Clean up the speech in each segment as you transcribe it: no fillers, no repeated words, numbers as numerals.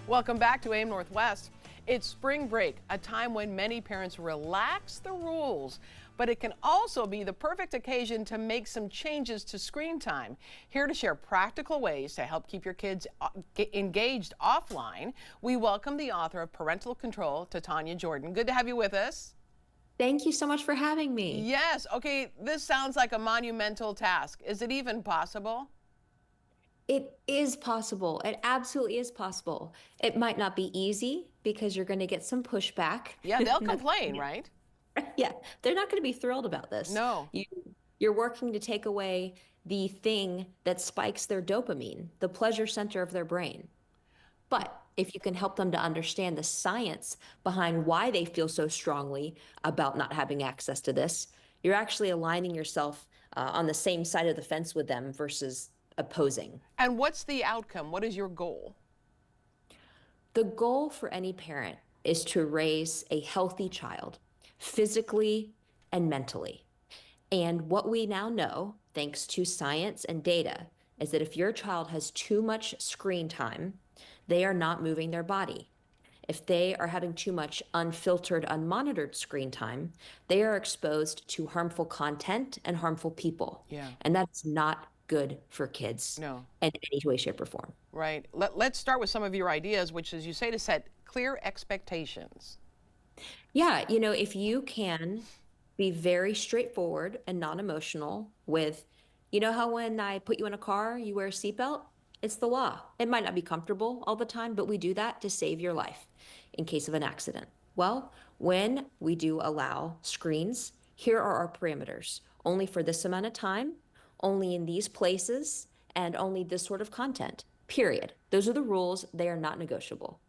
Welcome back to AIM Northwest. It's spring break, a time when many parents relax the rules, but it can also be the perfect occasion to make some changes to screen time. Here to share practical ways to help keep your kids engaged offline, we welcome the author of Parental Control, Titania Jordan. Good to have you with us. Thank you so much for having me. Yes, okay, this sounds like a monumental task. Is it even possible? It is possible. It absolutely is possible. It might not be easy because you're going to get some pushback. Yeah, they'll complain, right? Yeah, they're not going to be thrilled about this. No. You're working to take away the thing that spikes their dopamine, the pleasure center of their brain. But if you can help them to understand the science behind why they feel so strongly about not having access to this, you're actually aligning yourself on the same side of the fence with them versus opposing. And what's the outcome? What is your goal? The goal for any parent is to raise a healthy child, physically and mentally. And what we now know, thanks to science and data, is that if your child has too much screen time, they are not moving their body. If they are having too much unfiltered, unmonitored screen time, they are exposed to harmful content and harmful people. Yeah. And that's not good for kids No. in any way, shape, or form. Right. Let's start with some of your ideas, which is you say to set clear expectations. Yeah, if you can be very straightforward and non-emotional with, how when I put you in a car, you wear a seatbelt? It's the law. It might not be comfortable all the time, but we do that to save your life in case of an accident. Well, when we do allow screens, here are our parameters. Only for this amount of time, only in these places, and only this sort of content, period. Those are the rules. They are not negotiable.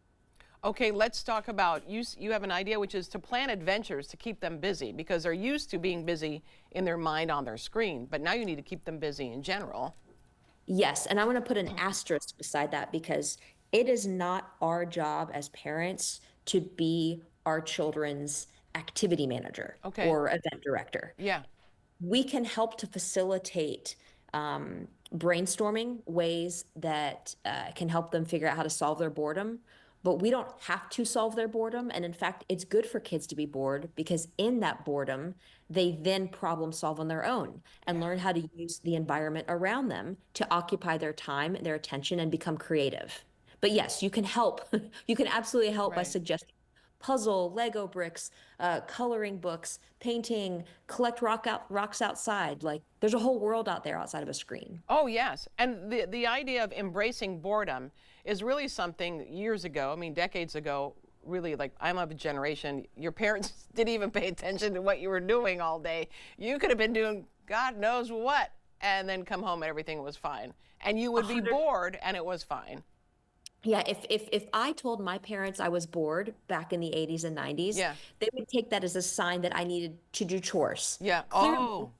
Okay, let's talk about you have an idea, which is to plan adventures to keep them busy because they're used to being busy in their mind on their screen, but now you need to keep them busy in general. Yes, and I want to put an asterisk beside that because it is not our job as parents to be our children's activity manager Okay. or event director. Yeah. We can help to facilitate brainstorming ways that can help them figure out how to solve their boredom. But we don't have to solve their boredom. And in fact, it's good for kids to be bored because in that boredom, they then problem solve on their own and learn how to use the environment around them to occupy their time, their attention, and become creative. But yes, you can help. You can absolutely help by Right. suggesting puzzle, Lego bricks, coloring books, painting, collect rocks outside. Like there's a whole world out there outside of a screen. Oh, yes. And the idea of embracing boredom is really something years ago, I mean, decades ago, really, like I'm of a generation, your parents didn't even pay attention to what you were doing all day. You could have been doing God knows what and then come home and everything was fine. And you would be bored and it was fine. Yeah, if I told my parents I was bored back in the 80s and 90s, Yeah. they would take that as a sign that I needed to do chores. Yeah. Clearly, Oh.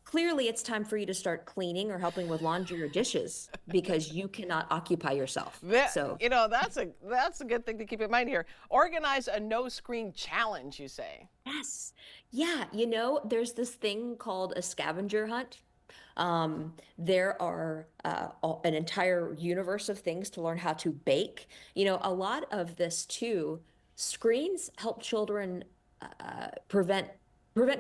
clearly it's time for you to start cleaning or helping with laundry or dishes because you cannot occupy yourself. So, That's a good thing to keep in mind here. Organize a no screen challenge, you say. yes. Yeah, there's this thing called a scavenger hunt. There are an entire universe of things to learn how to bake. A lot of this too, screens help children prevent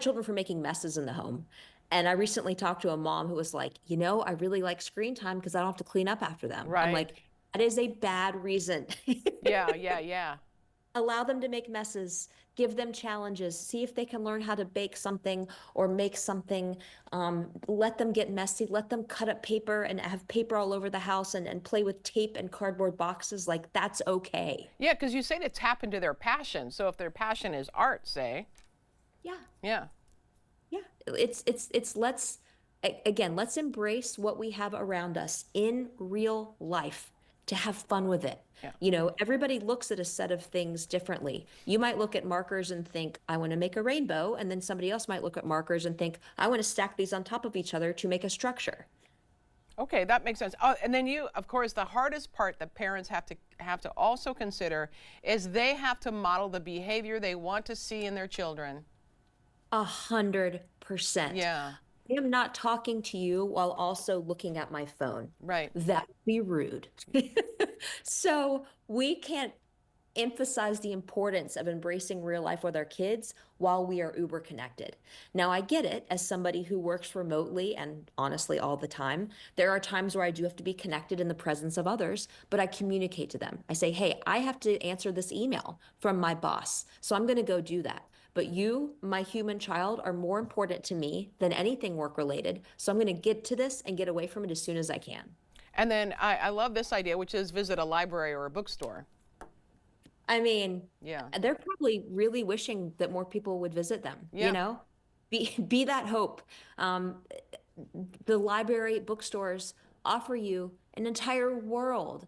children from making messes in the home. And I recently talked to a mom who was like, I really like screen time because I don't have to clean up after them. I'm Right. like, that is a bad reason. Yeah, yeah, yeah. Allow them to make messes, give them challenges, see if they can learn how to bake something or make something. Let them get messy, let them cut up paper and have paper all over the house and play with tape and cardboard boxes. Like that's okay. Yeah, because you say to tap into their passion. So if their passion is art, say, Yeah, yeah. yeah. Let's embrace what we have around us in real life to have fun with it. Yeah. Everybody looks at a set of things differently. You might look at markers and think, I want to make a rainbow. And then somebody else might look at markers and think, I want to stack these on top of each other to make a structure. Okay, that makes sense. Oh, and then of course, the hardest part that parents have to also consider is they have to model the behavior they want to see in their children. 100%. Yeah. I am not talking to you while also looking at my phone. Right. That would be rude. So we can't emphasize the importance of embracing real life with our kids while we are uber connected. Now, I get it as somebody who works remotely and honestly all the time. There are times where I do have to be connected in the presence of others, but I communicate to them. I say, hey, I have to answer this email from my boss, so I'm going to go do that. But you, my human child, are more important to me than anything work related. So I'm going to get to this and get away from it as soon as I can. And then I love this idea, which is visit a library or a bookstore. I mean, Yeah. they're probably really wishing that more people would visit them, you Yeah. know? Be that hope. Um, the library, bookstores offer you an entire world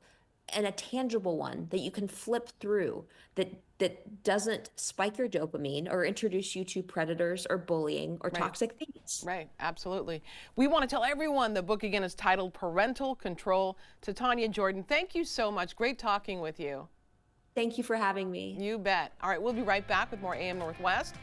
and a tangible one that you can flip through that doesn't spike your dopamine or introduce you to predators or bullying or Right. toxic things. Right, absolutely. We want to tell everyone the book again is titled Parental Control. Titania Jordan, thank you so much. Great talking with you. Thank you for having me. You bet. All right, we'll be right back with more AM Northwest.